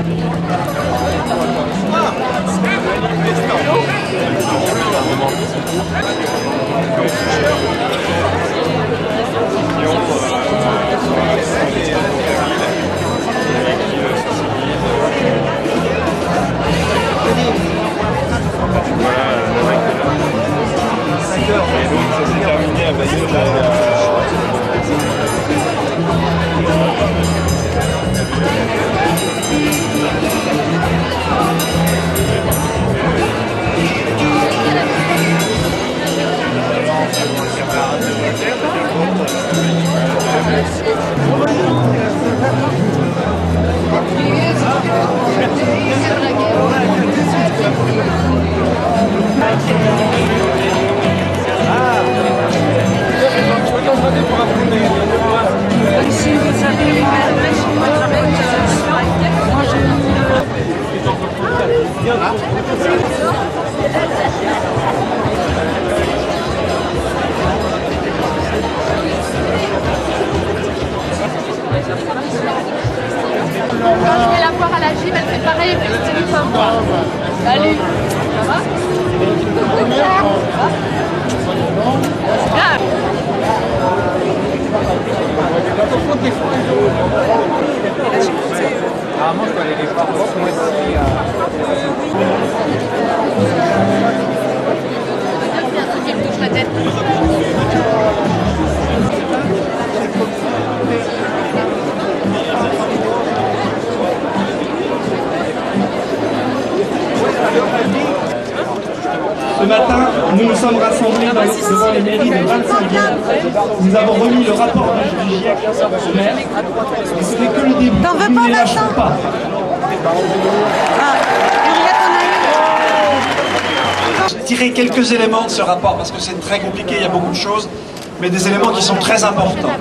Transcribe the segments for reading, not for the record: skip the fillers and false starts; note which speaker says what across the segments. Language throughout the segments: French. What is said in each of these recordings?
Speaker 1: Quand je vais la voir à la gym, elle fait pareil, mais c'est une fois moi. Salut, ça va? Super.
Speaker 2: Ah, moi je peux aller les voir ce mois-ci.
Speaker 1: Elle touche la tête.
Speaker 3: Ce matin, nous nous sommes rassemblés devant les mairies de 25 villes. Nous avons remis le rapport du GIEC au maire. Et ce n'est que le début.
Speaker 4: T'en veux
Speaker 3: Nous
Speaker 4: pas
Speaker 3: ne les lâcherons pas.
Speaker 5: J'ai tiré quelques éléments de ce rapport parce que c'est très compliqué, il y a beaucoup de choses, mais des éléments qui sont très importants.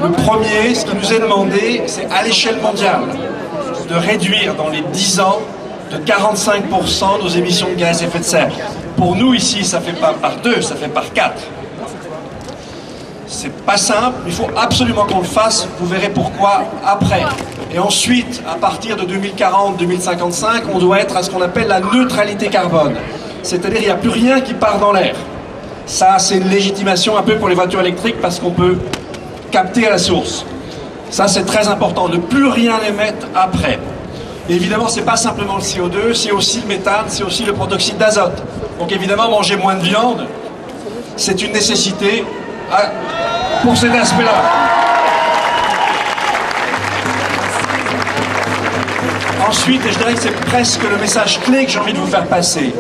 Speaker 5: Le premier, ce qui nous est demandé, c'est à l'échelle mondiale de réduire dans les 10 ans de 45% nos émissions de gaz à effet de serre. Pour nous ici, ça ne fait pas par 2, ça fait par 4. C'est pas simple, il faut absolument qu'on le fasse, vous verrez pourquoi après. Et ensuite, à partir de 2040-2055, on doit être à ce qu'on appelle la neutralité carbone. C'est-à-dire qu'il n'y a plus rien qui part dans l'air. Ça, c'est une légitimation un peu pour les voitures électriques parce qu'on peut capter à la source. Ça, c'est très important, ne plus rien émettre après. Et évidemment, ce n'est pas simplement le CO2, c'est aussi le méthane, c'est aussi le protoxyde d'azote. Donc évidemment, manger moins de viande, c'est une nécessité pour cet aspect-là. Ensuite, et je dirais que c'est presque le message clé que j'ai envie de vous faire passer,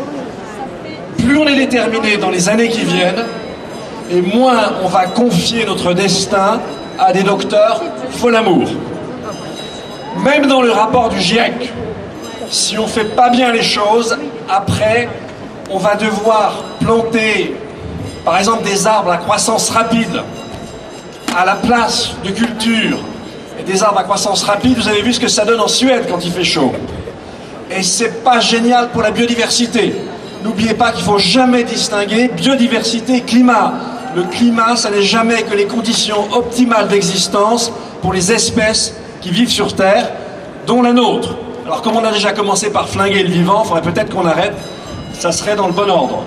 Speaker 5: plus on est déterminé dans les années qui viennent, et moins on va confier notre destin à des docteurs fol-amour. Même dans le rapport du GIEC, si on ne fait pas bien les choses, après, on va devoir planter, par exemple, des arbres à croissance rapide à la place de culture. Et des arbres à croissance rapide, vous avez vu ce que ça donne en Suède quand il fait chaud. Et c'est pas génial pour la biodiversité. N'oubliez pas qu'il ne faut jamais distinguer biodiversité et climat. Le climat, ça n'est jamais que les conditions optimales d'existence pour les espèces qui vivent sur Terre, dont la nôtre. Alors comme on a déjà commencé par flinguer le vivant, il faudrait peut-être qu'on arrête, ça serait dans le bon ordre.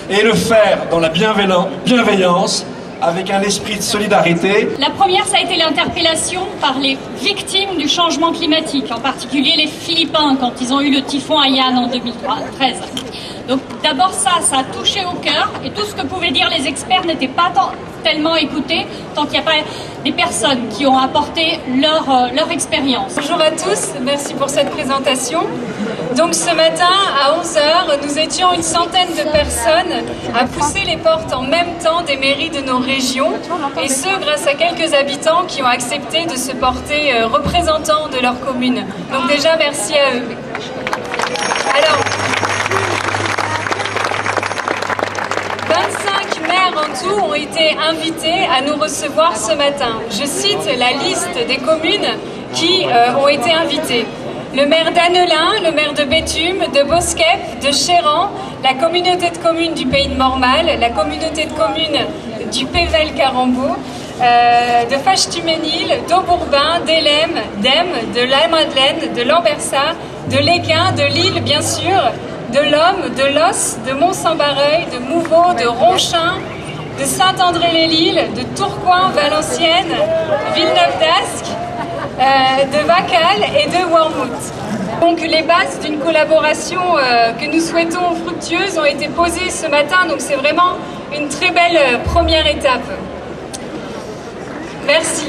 Speaker 5: Et le faire dans la bienveillance, avec un esprit de solidarité.
Speaker 6: La première, ça a été l'interpellation par les victimes du changement climatique, en particulier les Philippins, quand ils ont eu le typhon Haiyan en 2013. Donc d'abord ça a touché au cœur, et tout ce que pouvaient dire les experts n'était pas tellement écouté tant qu'il n'y a pas des personnes qui ont apporté leur expérience.
Speaker 7: Bonjour à tous, merci pour cette présentation. Donc ce matin à 11h, nous étions une centaine de personnes à pousser les portes en même temps des mairies de nos régions, et ce grâce à quelques habitants qui ont accepté de se porter représentants de leur commune. Donc déjà merci à eux. Alors, 25 maires en tout ont été invités à nous recevoir ce matin. Je cite la liste des communes qui ont été invitées. Le maire d'Annelin, le maire de Béthum, de Bosquep, de Chéran, la communauté de communes du Pays de Mormal, la communauté de communes du Pével-Carambeau, de Fâche-Tuménil, d'Aubourbin, d'Élem, d'Em, de la Madeleine, de Lambersart de l'Équin, de Lille bien sûr, de l'Homme, de Los, de Mont-Saint-Barreuil, de Mouveau, de Ronchin, de Saint-André-les-Lilles, de Tourcoing, Valenciennes, Villeneuve d'Ascq, de Vacal et de Wormhout. Donc les bases d'une collaboration que nous souhaitons fructueuse ont été posées ce matin, donc c'est vraiment une très belle première étape. Merci.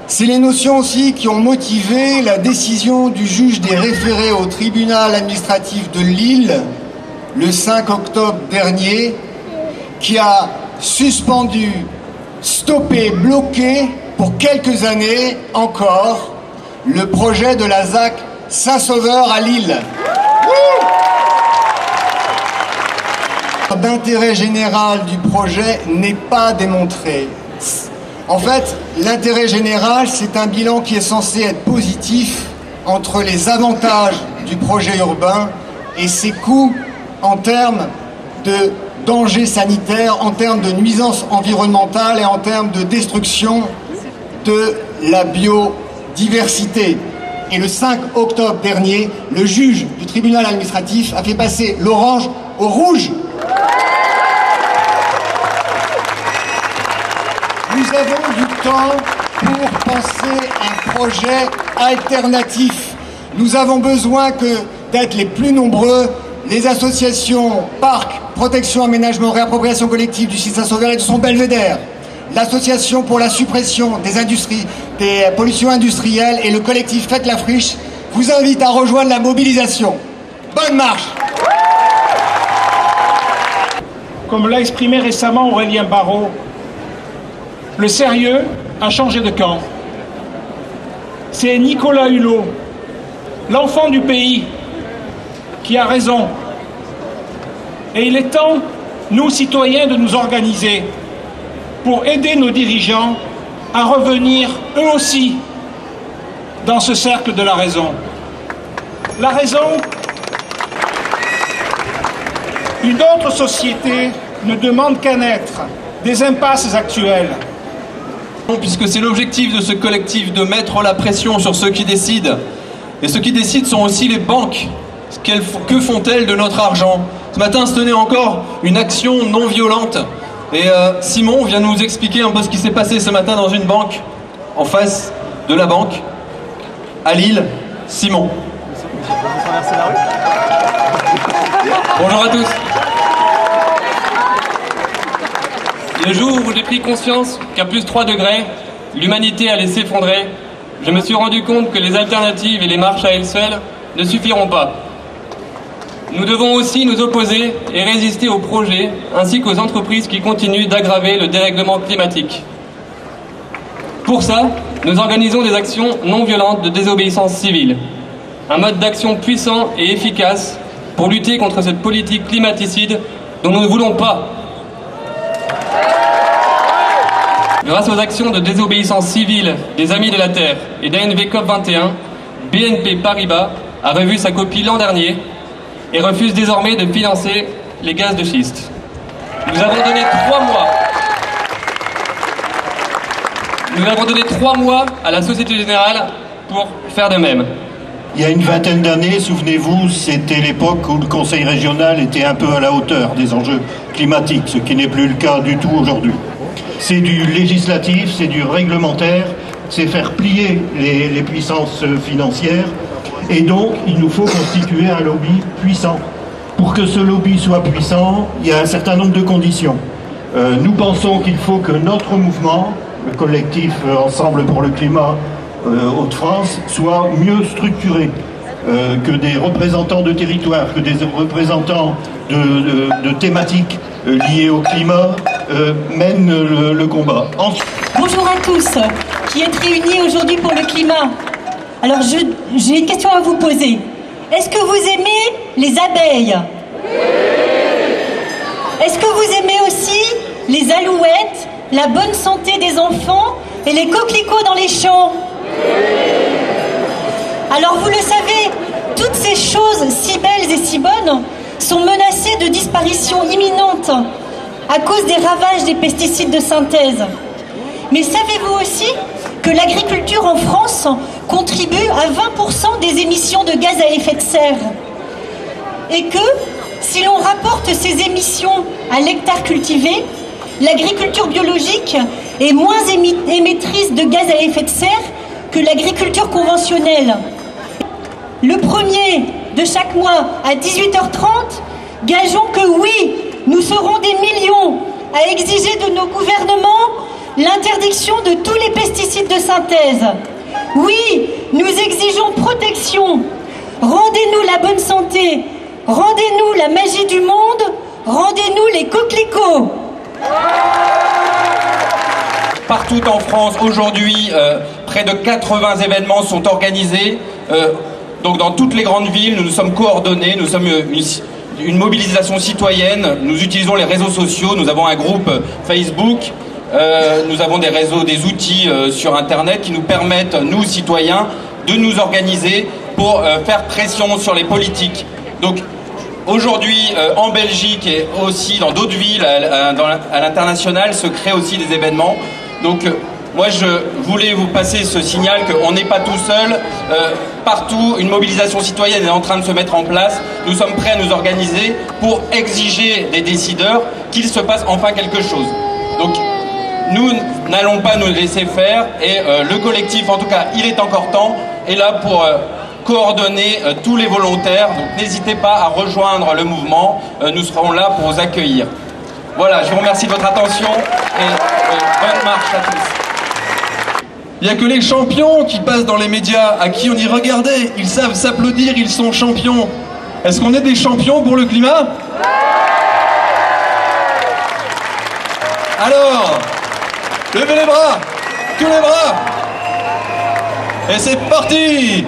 Speaker 4: C'est les notions aussi qui ont motivé la décision du juge des référés au tribunal administratif de Lille le 5 octobre dernier, qui a suspendu, stoppé, bloqué pour quelques années encore le projet de la ZAC Saint-Sauveur à Lille. D'intérêt général du projet n'est pas démontré. En fait, l'intérêt général, c'est un bilan qui est censé être positif entre les avantages du projet urbain et ses coûts en termes de dangers sanitaires, en termes de nuisances environnementales et en termes de destruction de la biodiversité. Et le 5 octobre dernier, le juge du tribunal administratif a fait passer l'orange au rouge. Nous avons du temps pour penser un projet alternatif. Nous avons besoin d'être les plus nombreux, les associations Parc, Protection, Aménagement, Réappropriation collective du site Saint-Sauveur et de son belvédère, l'association pour la suppression des pollutions industrielles et le collectif Faites la Friche vous invitent à rejoindre la mobilisation. Bonne marche!
Speaker 8: Comme l'a exprimé récemment Aurélien Barraud, le sérieux a changé de camp. C'est Nicolas Hulot, l'enfant du pays, qui a raison. Et il est temps, nous citoyens, de nous organiser pour aider nos dirigeants à revenir, eux aussi, dans ce cercle de la raison. La raison, une autre société ne demande qu'à naître des impasses actuelles.
Speaker 9: Puisque c'est l'objectif de ce collectif de mettre la pression sur ceux qui décident. Et ceux qui décident sont aussi les banques. Que font-elles de notre argent? Ce matin se tenait encore une action non violente. Et Simon vient nous expliquer un peu ce qui s'est passé ce matin dans une banque, en face de la banque, à Lille. Simon.
Speaker 10: Bonjour à tous. Le jour où j'ai pris conscience qu'à plus 3 degrés, l'humanité allait s'effondrer, je me suis rendu compte que les alternatives et les marches à elles seules ne suffiront pas. Nous devons aussi nous opposer et résister aux projets ainsi qu'aux entreprises qui continuent d'aggraver le dérèglement climatique. Pour ça, nous organisons des actions non violentes de désobéissance civile. Un mode d'action puissant et efficace pour lutter contre cette politique climaticide dont nous ne voulons pas. Grâce aux actions de désobéissance civile des Amis de la Terre et d'ANV COP21, BNP Paribas a revu sa copie l'an dernier et refuse désormais de financer les gaz de schiste. Nous avons donné 3 mois. Nous avons donné 3 mois à la Société Générale pour faire de même.
Speaker 11: Il y a une vingtaine d'années, souvenez-vous, c'était l'époque où le Conseil régional était un peu à la hauteur des enjeux climatiques, ce qui n'est plus le cas du tout aujourd'hui. C'est du législatif, c'est du réglementaire, c'est faire plier les puissances financières. Et donc, il nous faut constituer un lobby puissant. Pour que ce lobby soit puissant, il y a un certain nombre de conditions. Nous pensons qu'il faut que notre mouvement, le collectif Ensemble pour le climat Hauts-de-France, soit mieux structuré, que des représentants de territoire, que des représentants de thématiques liées au climat mènent le combat.
Speaker 12: Bonjour à tous qui êtes réunis aujourd'hui pour le climat. Alors j'ai une question à vous poser. Est-ce que vous aimez les abeilles? Est-ce que vous aimez aussi les alouettes, la bonne santé des enfants et les coquelicots dans les champs? Alors vous le savez, toutes ces choses si belles et si bonnes sont menacées de disparition imminente à cause des ravages des pesticides de synthèse. Mais savez-vous aussi que l'agriculture en France contribue à 20% des émissions de gaz à effet de serre. Et que, si l'on rapporte ces émissions à l'hectare cultivé, l'agriculture biologique est moins émettrice de gaz à effet de serre que l'agriculture conventionnelle. Le premier de chaque mois à 18h30, gageons que oui, nous serons des millions à exiger de nos gouvernements l'interdiction de tous les pesticides de synthèse. Oui, nous exigeons protection. Rendez-nous la bonne santé. Rendez-nous la magie du monde. Rendez-nous les coquelicots.
Speaker 9: Partout en France, aujourd'hui, près de 80 événements sont organisés. Donc dans toutes les grandes villes, nous nous sommes coordonnés, nous sommes une mobilisation citoyenne, nous utilisons les réseaux sociaux, nous avons un groupe Facebook, nous avons des réseaux, des outils sur Internet qui nous permettent, nous citoyens, de nous organiser pour faire pression sur les politiques. Donc aujourd'hui, en Belgique et aussi dans d'autres villes à l'international, se créent aussi des événements. Donc moi je voulais vous passer ce signal qu'on n'est pas tout seul, partout une mobilisation citoyenne est en train de se mettre en place, nous sommes prêts à nous organiser pour exiger des décideurs qu'il se passe enfin quelque chose. Donc nous n'allons pas nous laisser faire et le collectif, en tout cas il est encore temps, est là pour coordonner tous les volontaires, donc n'hésitez pas à rejoindre le mouvement, nous serons là pour vous accueillir. Voilà, je vous remercie de votre attention et bonne marche à tous. Il n'y a que les champions qui passent dans les médias, à qui on dit regardez, ils savent s'applaudir, ils sont champions. Est-ce qu'on est des champions pour le climat? Alors, levez les bras, tous les bras, et c'est parti!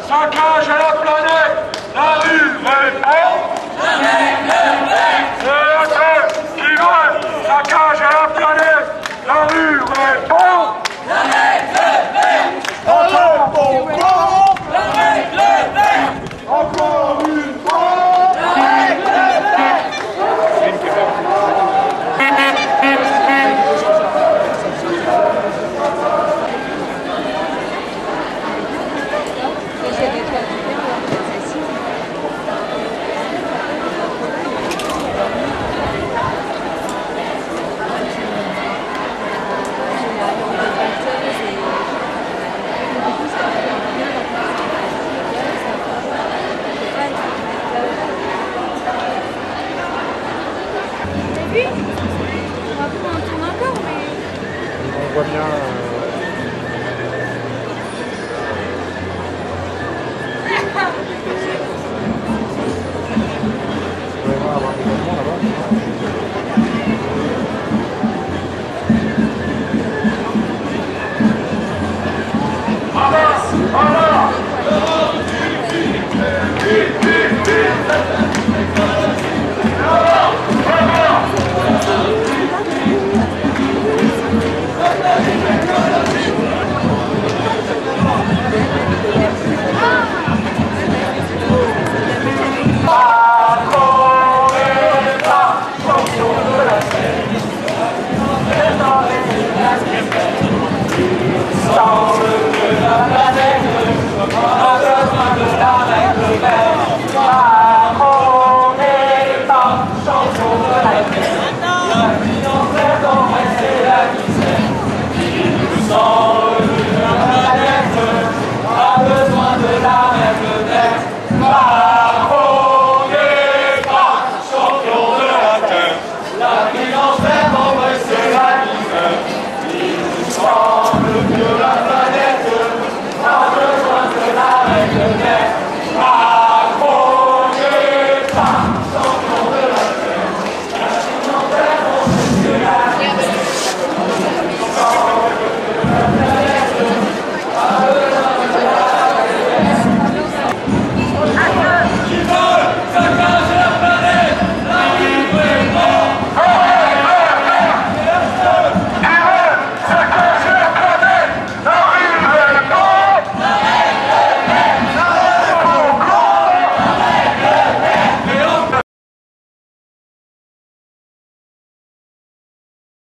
Speaker 13: Saccage à la planète, la rue répond. C'est ceux qui veulent saccage à la planète, la rue répond. Encore encore, encore une fois.
Speaker 2: voit bien. On va voir avoir des mouvements là-bas.
Speaker 13: Sans le